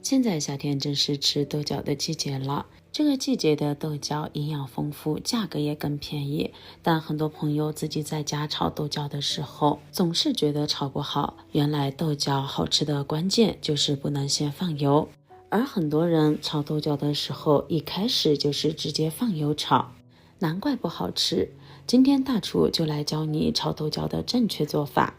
现在夏天正是吃豆角的季节了，这个季节的豆角营养丰富，价格也更便宜。但很多朋友自己在家炒豆角的时候，总是觉得炒不好。原来豆角好吃的关键就是不能先放油，而很多人炒豆角的时候，一开始就是直接放油炒，难怪不好吃。今天大厨就来教你炒豆角的正确做法。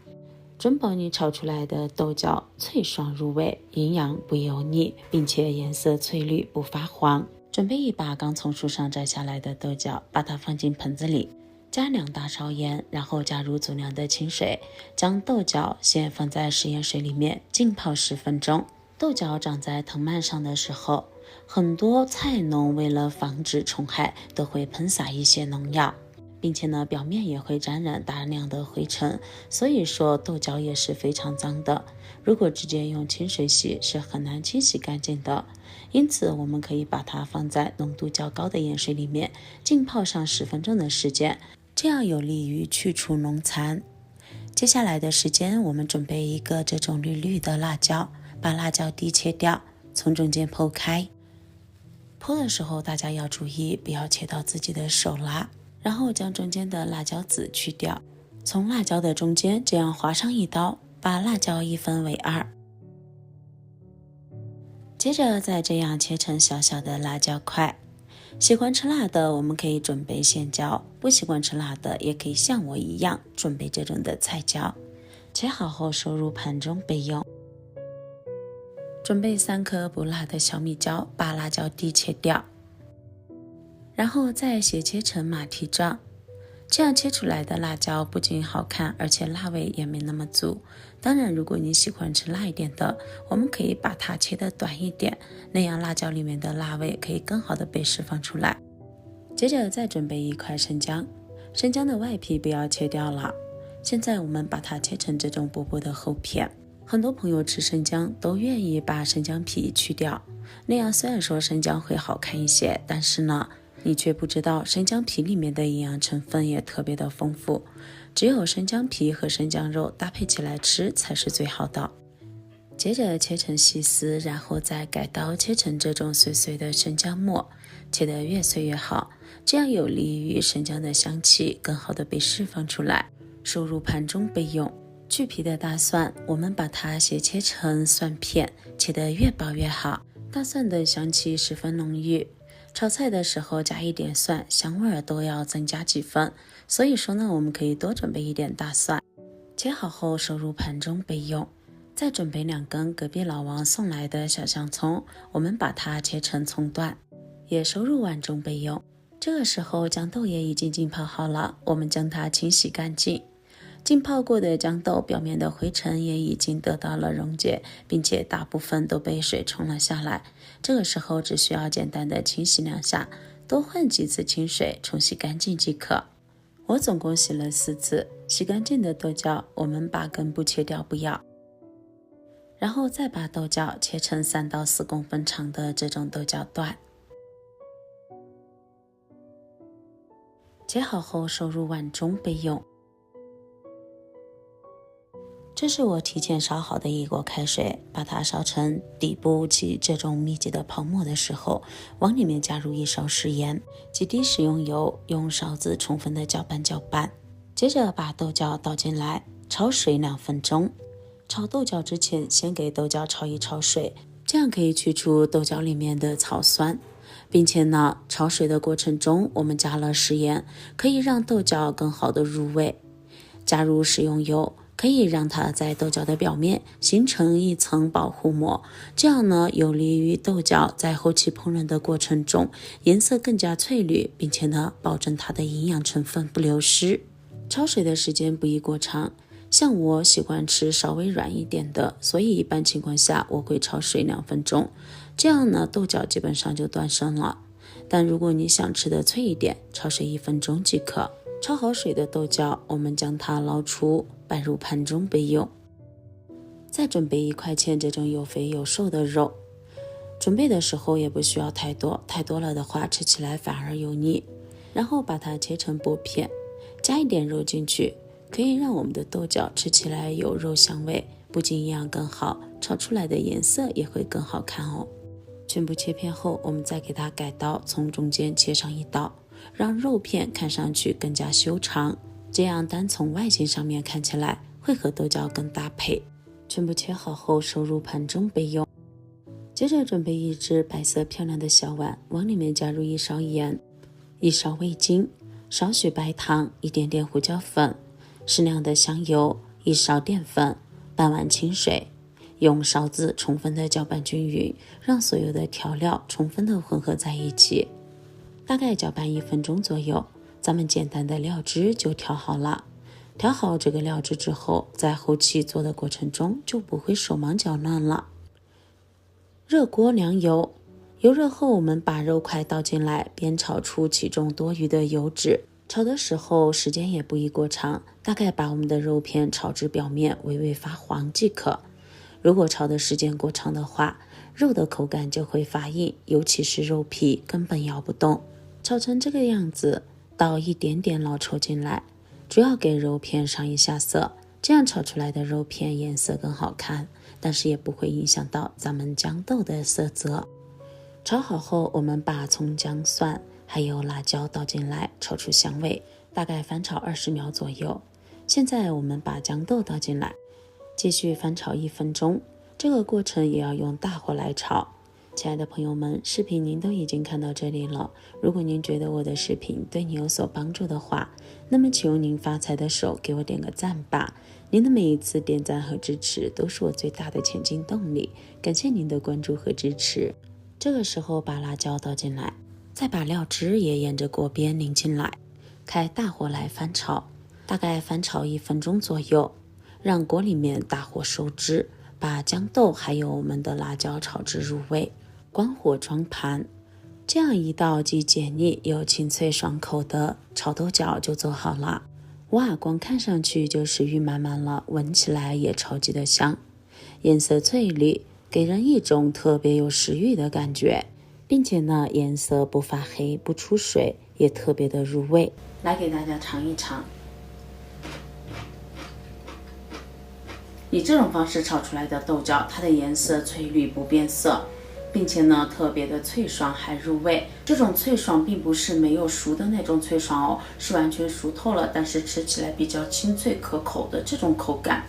准保你炒出来的豆角脆爽入味，营养不油腻，并且颜色翠绿不发黄。准备一把刚从树上摘下来的豆角，把它放进盆子里，加2大勺盐，然后加入足量的清水，将豆角先放在食盐水里面浸泡10分钟。豆角长在藤蔓上的时候，很多菜农为了防止虫害，都会喷洒一些农药，并且呢，表面也会沾染大量的灰尘，所以说豆角也是非常脏的。如果直接用清水洗是很难清洗干净的，因此我们可以把它放在浓度较高的盐水里面浸泡上10分钟的时间，这样有利于去除农残。接下来的时间，我们准备一个这种绿绿的辣椒，把辣椒蒂切掉，从中间剖开。剖的时候大家要注意，不要切到自己的手啦。然后将中间的辣椒籽去掉，从辣椒的中间这样划上一刀，把辣椒一分为2。接着再这样切成小小的辣椒块。喜欢吃辣的我们可以准备鲜椒，不喜欢吃辣的也可以像我一样准备这种的菜椒。切好后收入盘中备用。准备3颗不辣的小米椒，把辣椒蒂切掉，然后再斜切成马蹄状，这样切出来的辣椒不仅好看，而且辣味也没那么足。当然如果你喜欢吃辣一点的，我们可以把它切得短一点，那样辣椒里面的辣味可以更好的被释放出来。接着再准备1块生姜，生姜的外皮不要切掉了，现在我们把它切成这种薄薄的厚片。很多朋友吃生姜都愿意把生姜皮去掉，那样虽然说生姜会好看一些，但是呢你却不知道生姜皮里面的营养成分也特别的丰富，只有生姜皮和生姜肉搭配起来吃才是最好的。接着切成细丝，然后再改刀切成这种碎碎的生姜末，切得越碎越好，这样有利于生姜的香气更好的被释放出来，收入盘中备用。去皮的大蒜，我们把它斜切成蒜片，切得越薄越好。大蒜的香气十分浓郁，炒菜的时候加一点蒜，香味都要增加几分，所以说呢，我们可以多准备一点大蒜。切好后收入盘中备用。再准备2根隔壁老王送来的小香葱，我们把它切成葱段，也收入碗中备用。这个时候豇豆也已经浸泡好了，我们将它清洗干净。浸泡过的豇豆表面的灰尘也已经得到了溶解，并且大部分都被水冲了下来。这个时候只需要简单的清洗2下，多换几次清水冲洗干净即可。我总共洗了4次，洗干净的豆角我们把根部切掉不要，然后再把豆角切成3到4公分长的这种豆角段。切好后收入碗中备用。这是我提前烧好的一锅开水，把它烧成底部起这种密集的泡沫的时候，往里面加入1勺食盐，几滴食用油，用勺子充分的搅拌。接着把豆角倒进来，焯水2分钟。炒豆角之前先给豆角焯一焯水，这样可以去除豆角里面的草酸，并且呢，焯水的过程中我们加了食盐，可以让豆角更好的入味。加入食用油，可以让它在豆角的表面形成一层保护膜，这样呢有利于豆角在后期烹饪的过程中颜色更加翠绿，并且呢保证它的营养成分不流失。焯水的时间不宜过长，像我喜欢吃稍微软一点的，所以一般情况下我会焯水2分钟，这样呢豆角基本上就断生了。但如果你想吃的脆一点，焯水1分钟即可。焯好水的豆角我们将它捞出，摆入盘中备用。再准备1块钱这种有肥有瘦的肉，准备的时候也不需要太多，太多了的话吃起来反而油腻。然后把它切成薄片，加一点肉进去，可以让我们的豆角吃起来有肉香味，不仅营养更好，炒出来的颜色也会更好看哦。全部切片后，我们再给它改刀，从中间切上一刀，让肉片看上去更加修长，这样单从外形上面看起来会和豆角更搭配。全部切好后收入盘中备用。接着准备一只白色漂亮的小碗，往里面加入1勺盐、1勺味精、少许白糖、一点点胡椒粉、适量的香油、1勺淀粉、半碗清水，用勺子充分的搅拌均匀，让所有的调料充分的混合在一起。大概搅拌1分钟左右，咱们简单的料汁就调好了。调好这个料汁之后，在后期做的过程中就不会手忙脚乱了。热锅凉油，油热后我们把肉块倒进来，煸炒出其中多余的油脂。炒的时候时间也不宜过长，大概把我们的肉片炒至表面微微发黄即可。如果炒的时间过长的话，肉的口感就会发硬，尤其是肉皮根本咬不动。炒成这个样子，倒一点点老抽进来，主要给肉片上一下色，这样炒出来的肉片颜色更好看，但是也不会影响到咱们豇豆的色泽。炒好后，我们把葱姜蒜还有辣椒倒进来，炒出香味，大概翻炒20秒左右。现在我们把豇豆倒进来，继续翻炒1分钟，这个过程也要用大火来炒。亲爱的朋友们，视频您都已经看到这里了，如果您觉得我的视频对你有所帮助的话，那么请用您发财的手给我点个赞吧。您的每一次点赞和支持都是我最大的前进动力，感谢您的关注和支持。这个时候把辣椒倒进来，再把料汁也沿着锅边淋进来，开大火来翻炒，大概翻炒1分钟左右，让锅里面大火收汁，把豇豆还有我们的辣椒炒至入味，关火装盘。这样一道既解腻又清脆爽口的炒豆角就做好了。哇，光看上去就食欲满满了，闻起来也超级的香，颜色翠绿，给人一种特别有食欲的感觉，并且呢颜色不发黑不出水，也特别的入味。来给大家尝一尝，以这种方式炒出来的豆角，它的颜色翠绿不变色，并且呢特别的脆爽还入味。这种脆爽并不是没有熟的那种脆爽哦，是完全熟透了，但是吃起来比较清脆可口的这种口感。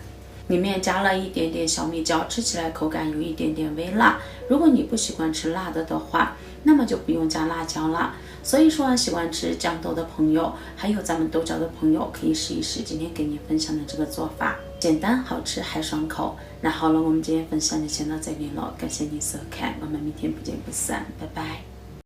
里面加了一点点小米椒，吃起来口感有一点点微辣。如果你不喜欢吃辣的话，那么就不用加辣椒啦。所以说喜欢吃豇豆的朋友，还有咱们豆角的朋友，可以试一试今天给你分享的这个做法，简单好吃还爽口。那好了，我们今天分享就先到这里了，感谢你收看，我们明天不见不散，拜拜。